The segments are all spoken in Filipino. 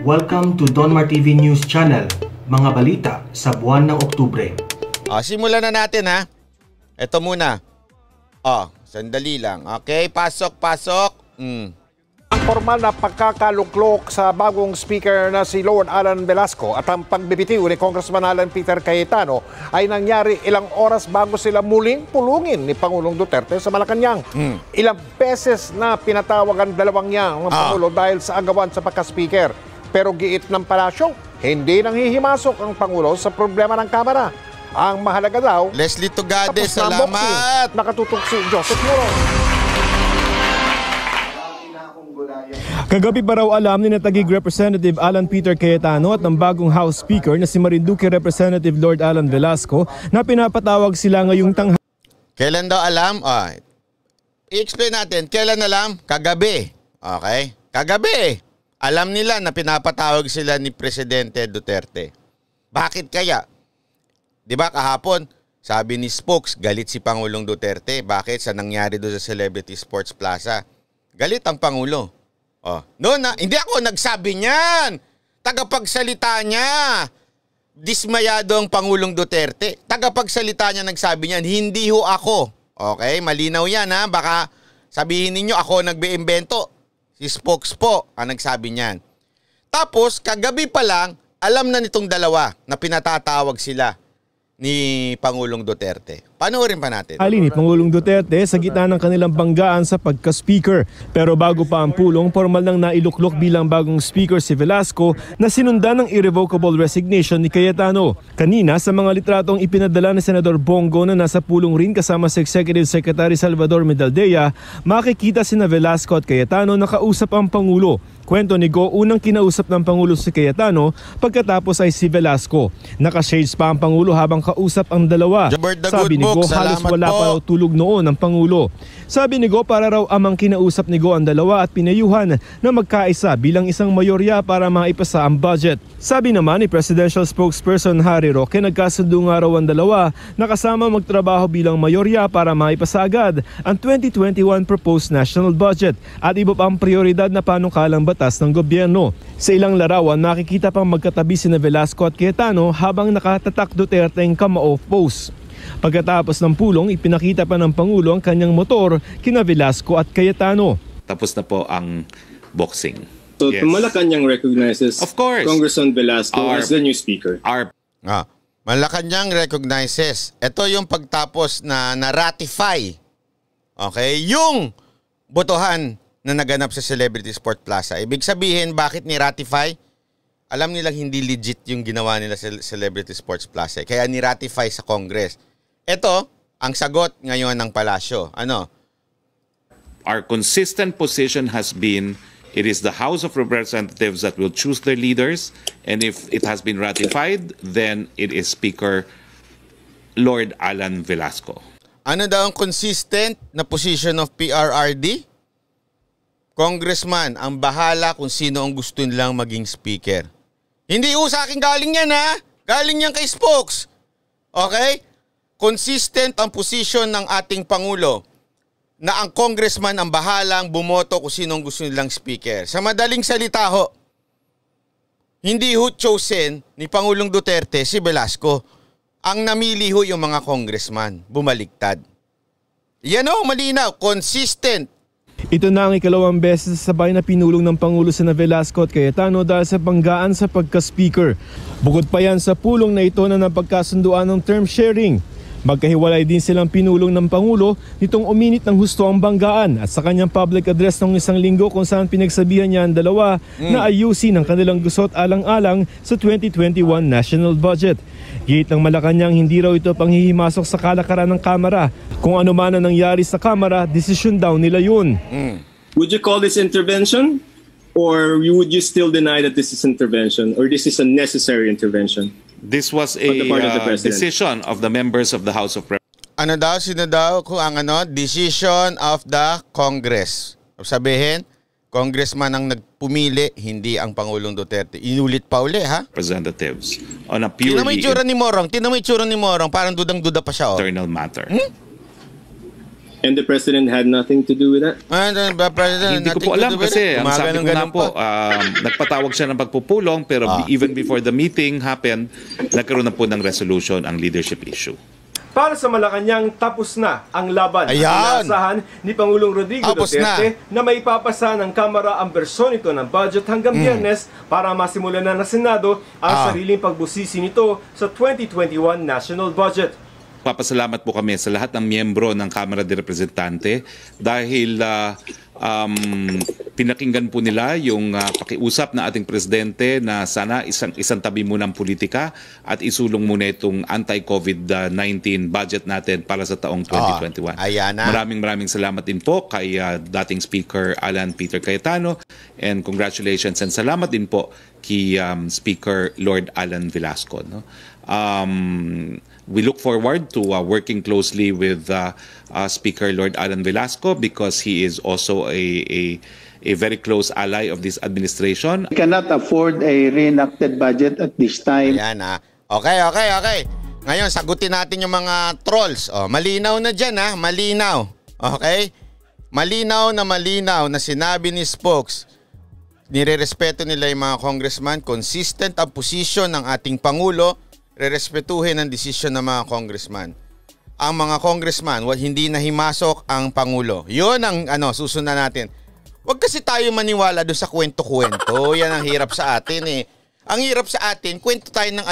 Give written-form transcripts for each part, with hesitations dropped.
Welcome to Donmar TV News Channel, mga balita sa buwan ng Oktubre. Simulan na natin ha. Ito muna. Sandali lang. Okay, pasok. Ang formal na pagkakaluklok sa bagong speaker na si Lord Alan Velasco at ang pagbibitiw ni Congressman Alan Peter Cayetano ay nangyari ilang oras bago sila muling pulungin ni Pangulong Duterte sa Malacanang. Ilang beses na pinatawag ang dalawang yang ng Pangulo dahil sa agawan sa pagka-speaker. Pero giit ng palasyo, hindi nanghihimasok ang Pangulo sa problema ng Kamara. Ang mahalaga daw, Leslie Tugade, salamat! Nakatutok si Joseph Moro. Kagabi pa raw alam ni Natagig Representative Alan Peter Cayetano at ng bagong House Speaker na si Marinduque Representative Lord Alan Velasco na pinapatawag sila ngayong tanghali. Kailan daw alam? I-explain natin. Kailan alam? Kagabi. Okay? Kagabi. Alam nila na pinapatawag sila ni Presidente Duterte. Bakit kaya? Diba kahapon, sabi ni Spokes, galit si Pangulong Duterte. Bakit? Sa nangyari doon sa Celebrity Sports Plaza. Galit ang Pangulo. Hindi ako nagsabi niyan. Tagapagsalita niya. Dismayado ang Pangulong Duterte. Tagapagsalita niya nagsabi niyan, hindi ho ako. Okay, malinaw yan ha. Baka sabihin ninyo ako nagbe-imbento. Si Spokes po ang nagsabi niyan. Tapos, kagabi pa lang, alam na nitong dalawa na pinatatawag sila ni Pangulong Duterte. Panoorin pa natin. Ni Pangulong Duterte sa gitna ng kanilang banggaan sa pagka-speaker. Pero bago pa ang pulong, formal nang nailuklok bilang bagong speaker si Velasco na sinundan ng irrevocable resignation ni Cayetano. Kanina sa mga litratong ipinadala ni Senador Bongo na nasa pulong rin kasama si Executive Secretary Salvador Medaldea, makikita sina Velasco at Cayetano na kausap ang Pangulo. Kwento ni Go, unang kinausap ng Pangulo si Cayetano, pagkatapos ay si Velasco. Naka-shades pa ang Pangulo habang kausap ang dalawa. Sabi ni Go, halos wala pa raw tulog noon ang Pangulo. Sabi ni Go, para raw amang kinausap ni Go ang dalawa at pinayuhan na magkaisa bilang isang mayorya para maipasa ang budget. Sabi naman ni Presidential Spokesperson Harry Roque, nagkasundo nga raw ang dalawa na kasama magtrabaho bilang mayorya para maipasa agad ang 2021 proposed national budget at iba pang prioridad na panukalang batas ng gobyerno. Sa ilang larawan, makikita pang magkatabi sina Velasco at Cayetano habang nakatatak Duterte ang kamao pose. Pagkatapos ng pulong, ipinakita pa ng Pangulo ang kanyang motor kina Velasco at Cayetano. Tapos na po ang boxing. So Malacanang recognizes of course Congressman Velasco as the new speaker. Malacanang recognizes. Ito yung pagtapos na na-ratify. Okay? Yung botohan na naganap sa Celebrity Sport Plaza. Ibig sabihin, bakit ni-ratify? Alam nilang hindi legit yung ginawa nila sa Celebrity Sports Plaza. Kaya ni-ratify sa Congress. Ito, ang sagot ngayon ng palasyo. Ano? Our consistent position has been, it is the House of Representatives that will choose their leaders, and if it has been ratified, then it is Speaker Lord Alan Velasco. Ano daw ang consistent na position of PRRD? Congressman, ang bahala kung sino ang gusto nilang maging speaker. Hindi sa akin galing yan ha. Galing yan kay Spokes. Okay? Consistent ang position ng ating Pangulo na ang congressman ang bahalang bumoto kung sino ang gusto nilang speaker. Sa madaling salita ho, hindi ho chosen ni Pangulong Duterte si Velasco. Ang namili ho yung mga congressman. Bumaliktad. Yan ho, malinaw. Consistent. Ito na ang ikalawang beses sabay na pinulong ng Pangulo sina Velasco at Cayetano dahil sa banggaan sa pagka-speaker. Bukod pa yan sa pulong na ito na napagkasunduan ng term sharing. Magkahiwalay din silang pinulong ng Pangulo nitong uminit ng husto ang banggaan at sa kanyang public address ng isang linggo kung saan pinagsabihan niya ang dalawa na ayusin ang kanilang gusot alang-alang sa 2021 national budget. Gate ng Malacanang, hindi raw ito panghihimasok sa kalakaran ng Kamara. Kung ano man ang nangyari sa Kamara, desisyon daw nila yun. Would you call this intervention? Or would you still deny that this is intervention? Or this is a necessary intervention? This was a decision of the members of the House of Representatives. Ano daw? Sino daw? Kung ang decision of the Congress. Sabihin, congressman ang nagpumili, hindi ang Pangulong Duterte. Inulit pa uli, ha? Representatives on a purely Tinan mo yung itsura ni Morong. Parang dudang-duda pa siya, internal matter. And the president had nothing to do with that? Hindi ko po alam kasi ang sabi ko nga po, nagpatawag siya ng pagpupulong pero even before the meeting happened, nagkaroon na po ng resolution ang leadership issue. Para sa Malacanang, tapos na ang laban. Ayan! Inaasahan ni Pangulong Rodrigo Tapos Duterte na may papasa ng Kamara ang bersyon nito ng budget hanggang Biyernes para masimulan na ng Senado ang sariling pagbusisi nito sa 2021 national budget. Papasalamat po kami sa lahat ng miyembro ng Kamara de Representante dahil pinakinggan po nila yung pakiusap na ating presidente na sana isang tabi muna ang politika at isulong muna itong anti-COVID-19 budget natin para sa taong 2021. Maraming salamat din po kay dating Speaker Alan Peter Cayetano, and congratulations and salamat din po kay Speaker Lord Alan Velasco. No? We look forward to working closely with Speaker Lord Alan Velasco because he is also a very close ally of this administration. We cannot afford a reenacted budget at this time. Ayan Okay. Ngayon, sagutin natin yung mga trolls. Malinaw na dyan malinaw. Okay? Malinaw na sinabi ni Spokes, nirerespeto nila yung mga congressman, consistent ang posisyon ng ating Pangulo, rerespetuhin ang desisyon ng mga congressman. Ang mga congressman, hindi na himasok ang Pangulo. Yun ang susundan natin. Huwag kasi tayo maniwala doon sa kwento-kwento. Yan ang hirap sa atin Ang hirap sa atin, kwento tayo ng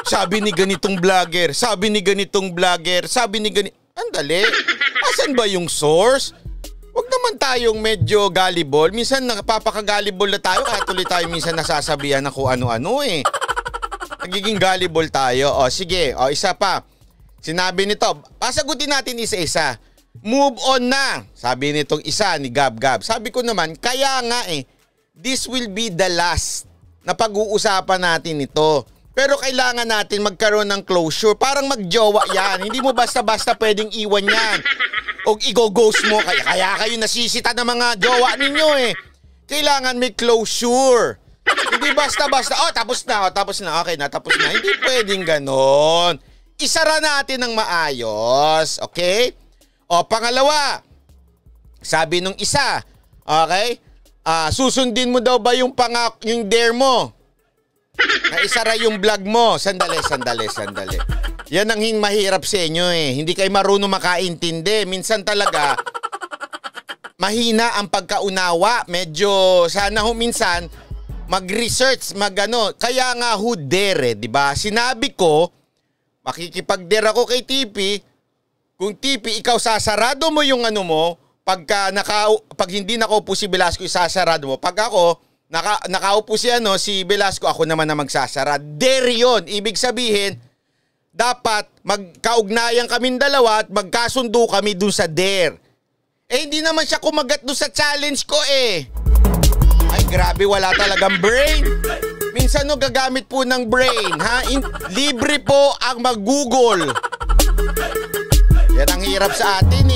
sabi ni ganitong vlogger, sabi ni ganitong vlogger, Andali, asan ba yung source? Huwag naman tayong medyo gullible. Minsan napapaka-gullible na tayo kaya tuloy tayo minsan nasasabihan na kung ano-ano Nagiging gullible tayo. Sige. Isa pa. Sinabi nito, pasagutin natin isa-isa. Move on na. Sabi nitong isa ni Gab. Sabi ko naman, kaya nga this will be the last na pag-uusapan natin ito. Pero kailangan natin magkaroon ng closure. Parang magjowa yan. Hindi mo basta-basta pwedeng iwan yan. O i-ghost mo. Kaya kayo nasisita ng mga jowa ninyo Kailangan may closure. Hindi basta-basta, tapos na. Okay na, tapos na. Hindi pwedeng ganon. Isara natin ng maayos. Okay? Pangalawa, sabi nung isa, okay? Susundin mo daw ba yung dare mo? Na isara yung vlog mo. Sandali. Yan ang mahirap sa inyo Hindi kayo marunong makaintindi. Minsan talaga, mahina ang pagkaunawa. Medyo, sana minsan, mag-research, Kaya nga dare, di ba? Sinabi ko, makikipag-dare ako kay TP. Kung TP, ikaw sasarado mo yung mo, pag hindi nakaupo si Velasco, isasarado mo. Pag ako, nakaupo si Velasco, ako naman na magsasara. Dare yun. Ibig sabihin, dapat magkaugnayan kaming dalawa at magkasundo kami dun sa dare. Hindi naman siya kumagat dun sa challenge ko Ay, grabe, wala talagang brain. Minsan gagamit po ng brain, libre po ang mag-Google. Yan ang hirap sa atin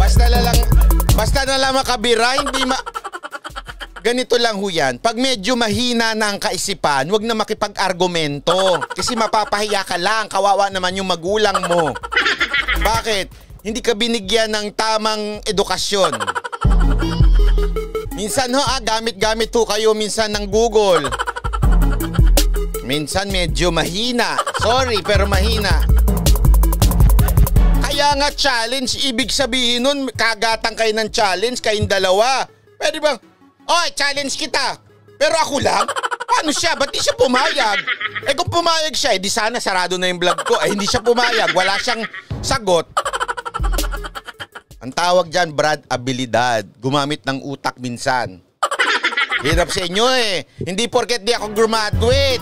Basta na lang makabira, Ganito lang yan. Pag medyo mahina na ang kaisipan, huwag na makipag-argumento. Kasi mapapahiya ka lang, kawawa naman yung magulang mo. Bakit? Hindi ka binigyan ng tamang edukasyon. Minsan gamit-gamit kayo minsan ng Google. Minsan medyo mahina. Sorry, pero mahina. Kaya nga challenge, ibig sabihin nun, kagatang kayo ng challenge, kayong dalawa. Pwede bang, challenge kita. Pero ako lang? Paano siya? Ba't di siya pumayag? Kung pumayag siya, di sana sarado na yung vlog ko. Hindi siya pumayag, wala siyang sagot. Ang tawag dyan, Brad, abilidad. Gumamit ng utak minsan. Hirap sa inyo Hindi porket di ako graduate.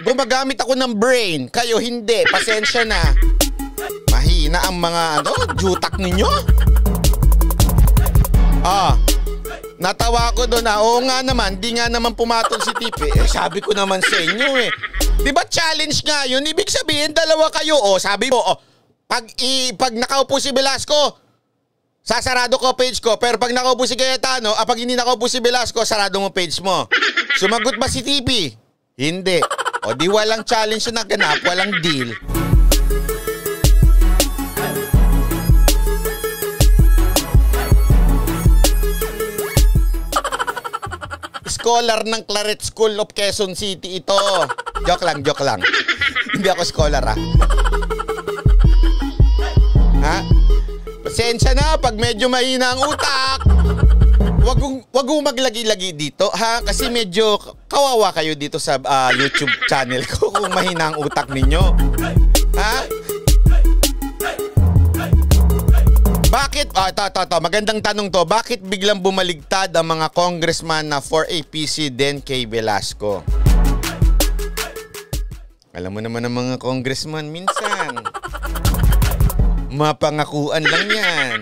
Gumagamit ako ng brain. Kayo hindi. Pasensya na. Mahina ang mga jutak ninyo. Natawa ko doon oo nga naman, di nga naman pumatol si Tipe. Sabi ko naman sa inyo Diba challenge nga yun? Ibig sabihin, dalawa kayo. Sabi mo, pag nakaupo si Velasco, sasarado ko page ko. Pero pag nakaupo si Cayetano, pag hindi nakaupo si Velasco, sarado mo page mo. Sumagot ba si TP? Hindi. Di walang challenge na naganap, walang deal. scholar ng Claret School of Quezon City ito. Joke lang. Hindi ako scholar, ha? Ha? Pasensya na pag medyo mahina ang utak. Wag kong maglagi-lagi dito, ha? Kasi medyo kawawa kayo dito sa YouTube channel ko kung mahina ang utak ninyo. Ha? Bakit? Magandang tanong to. Bakit biglang bumaligtad ang mga congressman na for APC din kay Velasco? Alam mo naman ang mga congressman minsan. Mapangakuan lang yan.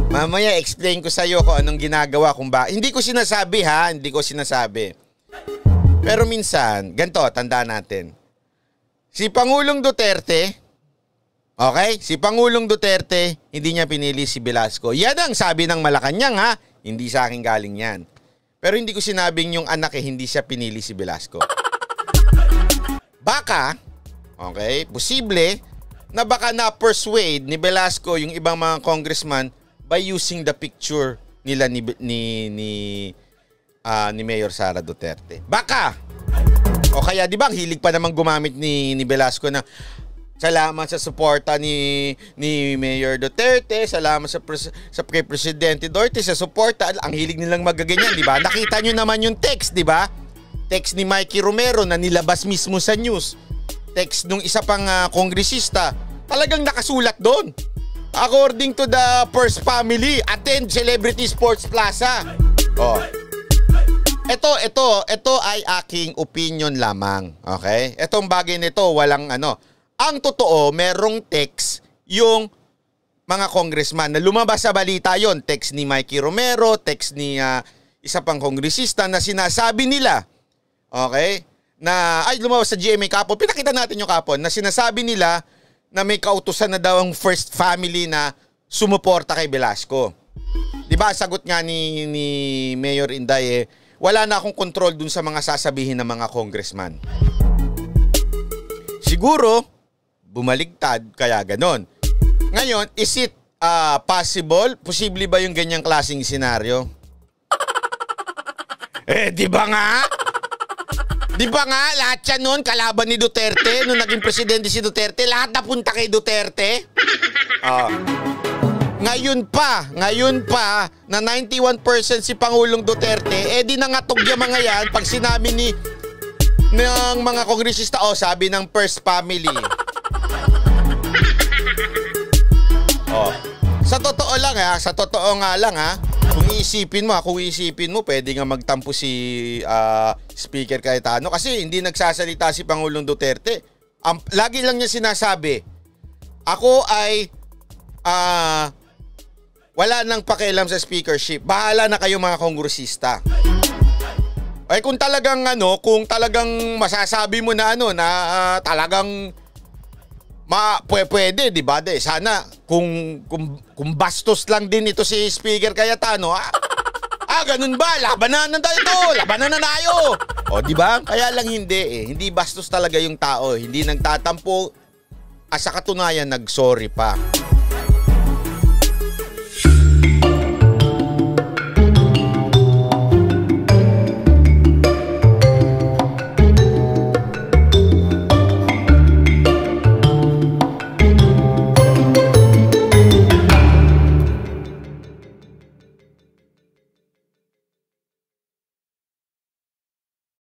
Mamaya explain ko sa'yo kung anong ginagawa kung ba. Hindi ko sinasabi, ha? Hindi ko sinasabi. Pero minsan, ganito, tandaan natin. Si Pangulong Duterte, okay? Si Pangulong Duterte, hindi niya pinili si Velasco. Yan ang sabi ng Malacanang, ha? Hindi sa akin galing yan. Pero hindi ko sinabing yung anak hindi siya pinili si Velasco. Baka, okay, posible na baka na-persuade ni Velasco yung ibang mga congressman by using the picture nila ni Mayor Sara Duterte. Baka! O kaya, di ba, hilig pa namang gumamit ni Velasco na salamat sa suporta ni Mayor Duterte, salamat sa kay Presidente Duterte sa suporta. Ang hilig nilang magaganyan, di ba? Nakita nyo naman yung text, di ba? Text ni Mikey Romero na nilabas mismo sa news. Text nung isa pang kongresista. Talagang nakasulat doon. According to the First Family, attend Celebrity Sports Plaza. Oh. Ito ay aking opinion lamang. Okay? Etong bagay nito, walang ano. Ang totoo, merong text yung mga congressman na lumabas sa balita yon. Text ni Mikey Romero, text ni isa pang kongresista na sinasabi nila, okay, na ay lumabas sa GMA kapon. Pinakita natin yung kapon na sinasabi nila na may kautusan na daw ang First Family na sumuporta kay Velasco. 'Di ba? Sagot nga ni Mayor Inday, wala na akong control dun sa mga sasabihin ng mga congressman. Siguro bumaligtad kaya ganon. Ngayon, is it possible? Posible ba yung ganyang klaseng senaryo? Di ba nga? Di ba nga, lahat yan nun, kalaban ni Duterte, nung naging presidente si Duterte, lahat napunta kay Duterte. Ngayon pa, na 91% si Pangulong Duterte, di nangatog yung mga yan, pag sinabi ng mga kongresista, sabi ng First Family. Sa totoo nga lang, kung iisipin mo, pwede nga magtampo si Speaker Cayetano kasi hindi nagsasalita si Pangulong Duterte. Lagi lang niya sinasabi, ako ay wala nang pakialam sa speakership. Bahala na kayo mga kongresista. Ay kung talagang masasabi mo na talagang pwede, di ba? Sana kung bastos lang din ito si Speaker Cayetano, ganun ba? Labanan na tayo. O, di ba? Kaya lang hindi Hindi bastos talaga yung tao. Hindi nagtatampo. Sa katunayan, nag-sorry pa.